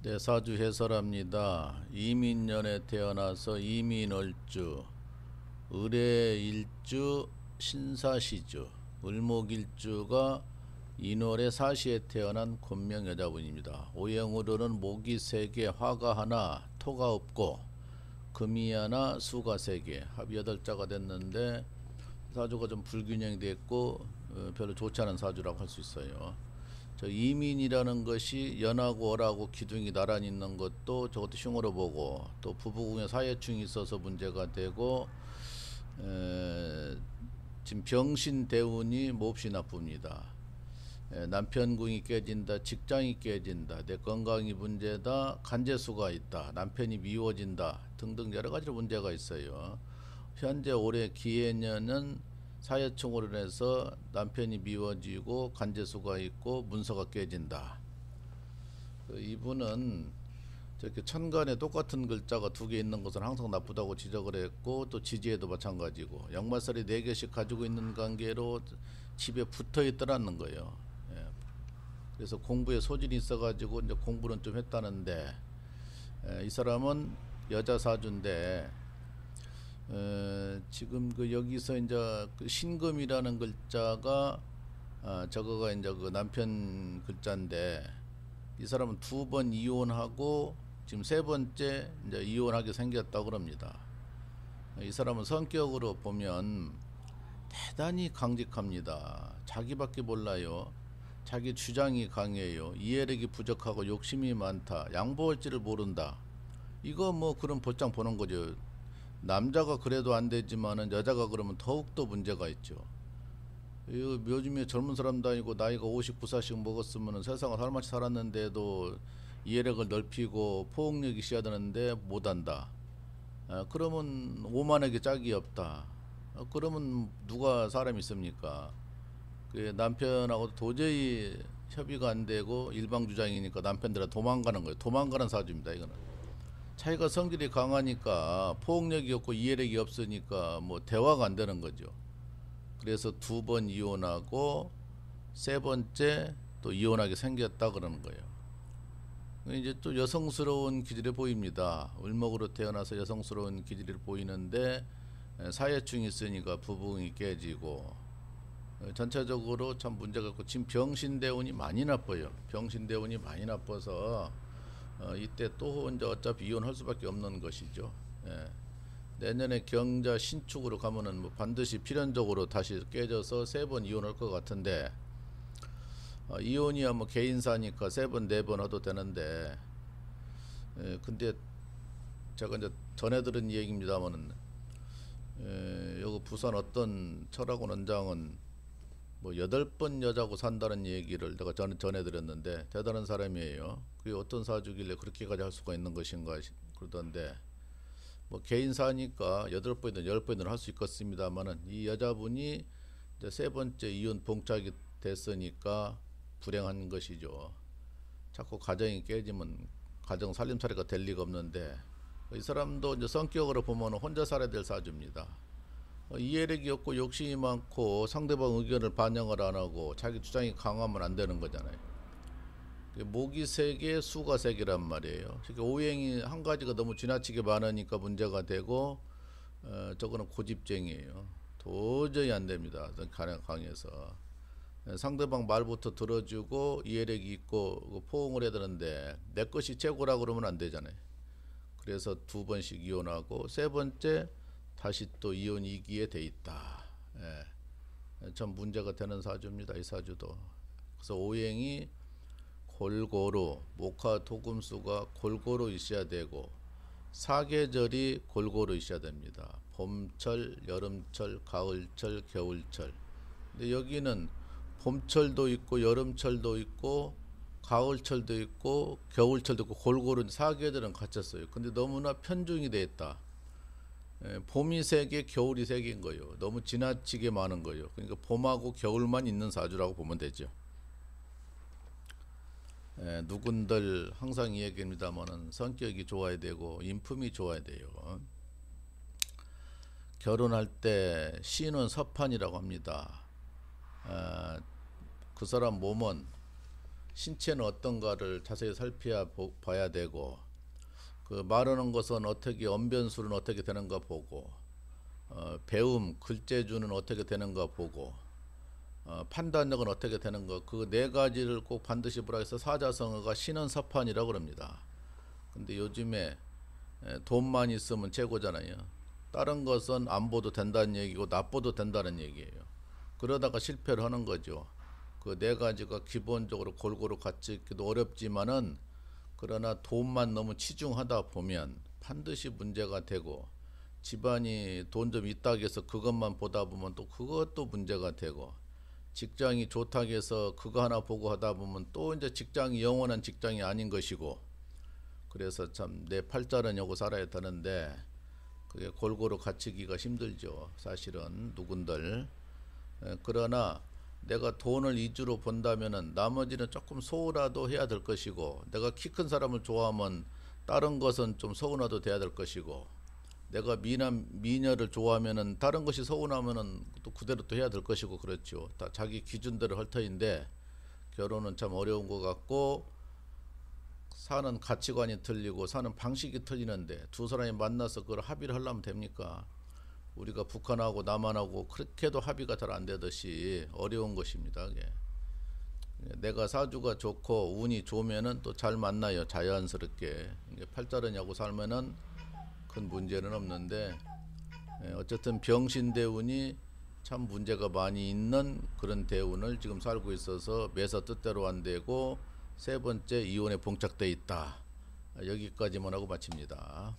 네, 사주 해설합니다. 이민년에 태어나서 이민월주, 을해일주, 신사시주, 을목일주가 인월의 사시에 태어난 권명 여자분입니다. 오행으로는 목이 3개, 화가 하나, 토가 없고 금이 하나, 수가 3개, 합이 8자가 됐는데 사주가 좀 불균형이 됐고 별로 좋지 않은 사주라고 할 수 있어요. 저 이민이라는 것이 연하고 월하고 기둥이 나란히 있는 것도 저것도 흉으로 보고, 또 부부궁에 사회충이 있어서 문제가 되고, 지금 병신 대운이 몹시 나쁩니다. 남편궁이 깨진다, 직장이 깨진다, 내 건강이 문제다, 간재수가 있다, 남편이 미워진다 등등 여러 가지로 문제가 있어요. 현재 올해 기해년은 사회충으로 인해서 남편이 미워지고 간재수가 있고 문서가 깨진다. 이분은 저렇게 천간에 똑같은 글자가 2개 있는 것은 항상 나쁘다고 지적을 했고, 또 지지에도 마찬가지고 양말살이 4개씩 가지고 있는 관계로 집에 붙어 있더라는 거예요. 그래서 공부에 소질이 있어가지고 이제 공부는 좀 했다는데, 이 사람은 여자 사주인데 지금 여기서 이제 그 신금이라는 글자가 저거가 이제 그 남편 글자인데, 이 사람은 2번 이혼하고 지금 3번째 이제 이혼하게 생겼다고 그럽니다. 이 사람은 성격으로 보면 대단히 강직합니다. 자기밖에 몰라요. 자기 주장이 강해요. 이해력이 부족하고 욕심이 많다. 양보할 줄을 모른다. 이거 뭐 그런 볼장 보는 거죠. 남자가 그래도 안 되지만은 여자가 그러면 더욱더 문제가 있죠. 요즘에 젊은 사람도 아니고 나이가 50, 40 먹었으면 세상을 살맛이 살았는데도 이해력을 넓히고 포용력이 있어야 되는데 못한다. 그러면 오만하게 짝이 없다. 그러면 누가 사람이 있습니까? 그 남편하고 도저히 협의가 안 되고 일방주장이니까 남편들은 도망가는 거예요. 도망가는 사주입니다. 이거는 자기가 성질이 강하니까, 포용력이 없고 이해력이 없으니까 뭐 대화가 안 되는 거죠. 그래서 2번 이혼하고 3번째 또 이혼하게 생겼다 그러는 거예요. 이제 또 여성스러운 기질이 보입니다. 을목으로 태어나서 여성스러운 기질이 보이는데, 사회충이 있으니까 부부궁이 깨지고, 전체적으로 참 문제가 있고, 지금 병신대운이 많이 나빠요. 병신대운이 많이 나빠서 이때 또 이제 어차피 이혼할 수밖에 없는 것이죠. 내년에 경자 신축으로 가면은 뭐 반드시 필연적으로 다시 깨져서 3번 이혼할 것 같은데, 이혼이야 뭐 개인사니까 3번 4번 해도 되는데, 근데 제가 이제 전해 들은 얘기입니다만은, 여기 부산 어떤 철학 원장은 뭐 8번 여자고 산다는 얘기를 내가 전해 드렸는데, 대단한 사람이에요. 그게 어떤 사주길래 그렇게까지 할 수가 있는 것인가 그러던데, 뭐 개인사니까 8번이든 10번이든 할 수 있겠습니다만은, 이 여자분이 이제 3번째 이혼 봉착이 됐으니까 불행한 것이죠. 자꾸 가정이 깨지면 가정 살림살이가 될 리가 없는데, 이 사람도 이제 성격으로 보면 혼자 살아야 될 사주입니다. 이해력이 없고 욕심이 많고 상대방 의견을 반영을 안 하고 자기 주장이 강하면 안 되는 거잖아요. 목이 3개, 수가 3개란 말이에요. 오행이 한 가지가 너무 지나치게 많으니까 문제가 되고, 저거는 고집쟁이에요. 도저히 안 됩니다. 강해서 상대방 말부터 들어주고 이해력이 있고 포옹을 해야 되는데, 내 것이 최고라 그러면 안 되잖아요. 그래서 2번씩 이혼하고 3번째 다시 또 이혼 2기에 돼 있다. 참 문제가 되는 사주입니다. 이 사주도. 그래서 오행이 골고루, 목화 토금수가 골고루 있어야 되고, 사계절이 골고루 있어야 됩니다. 봄철, 여름철, 가을철, 겨울철. 근데 여기는 봄철도 있고 여름철도 있고 가을철도 있고 겨울철도 있고 골고루 사계절은 갖췄어요. 근데 너무나 편중이 돼 있다. 봄이 3개, 겨울이 3개인 거예요. 너무 지나치게 많은 거예요. 그러니까 봄하고 겨울만 있는 사주라고 보면 되죠. 누군들 항상 이 얘기입니다만은 성격이 좋아야 되고 인품이 좋아야 돼요. 결혼할 때 신혼 서판이라고 합니다. 그 사람 몸은 신체는 어떤가를 자세히 봐야 되고, 그 말하는 것은 어떻게 언변술은 어떻게 되는가 보고, 배움 글재주는 어떻게 되는가 보고, 판단력은 어떻게 되는가, 그 네 가지를 꼭 반드시 보라 해서 사자성어가 신원서판이라고 그럽니다. 근데 요즘에 돈만 있으면 최고잖아요. 다른 것은 안 보도 된다는 얘기고 납보도 된다는 얘기예요. 그러다가 실패를 하는 거죠. 그 네 가지가 기본적으로 골고루 같이 있기도 어렵지만은, 그러나 돈만 너무 치중하다 보면 반드시 문제가 되고, 집안이 돈 좀 있다고 해서 그것만 보다 보면 또 그것도 문제가 되고, 직장이 좋다고 해서 그거 하나 보고 하다 보면 또 이제 직장이 영원한 직장이 아닌 것이고, 그래서 참 내 팔자는 고 살아야 되는데 그게 골고루 갖추기가 힘들죠. 사실은 누군들. 그러나 내가 돈을 위주로 본다면은 나머지는 조금 소홀하도 해야 될 것이고, 내가 키 큰 사람을 좋아하면 다른 것은 좀 서운하도 돼야 될 것이고, 내가 미녀를 좋아하면은 다른 것이 서운하면은 또 그대로 또 해야 될 것이고, 그렇죠. 다 자기 기준대로 할 터인데, 결혼은 참 어려운 것 같고, 사는 가치관이 틀리고 사는 방식이 틀리는데 두 사람이 만나서 그걸 합의를 하려면 됩니까? 우리가 북한하고 남한하고 그렇게도 합의가 잘 안 되듯이 어려운 것입니다. 그게. 내가 사주가 좋고 운이 좋으면은 또 잘 만나요. 자연스럽게. 팔자르냐고 살면은 큰 문제는 없는데, 어쨌든 병신대운이 참 문제가 많이 있는 그런 대운을 지금 살고 있어서 매사 뜻대로 안 되고, 세 번째 이혼에 봉착돼 있다. 여기까지만 하고 마칩니다.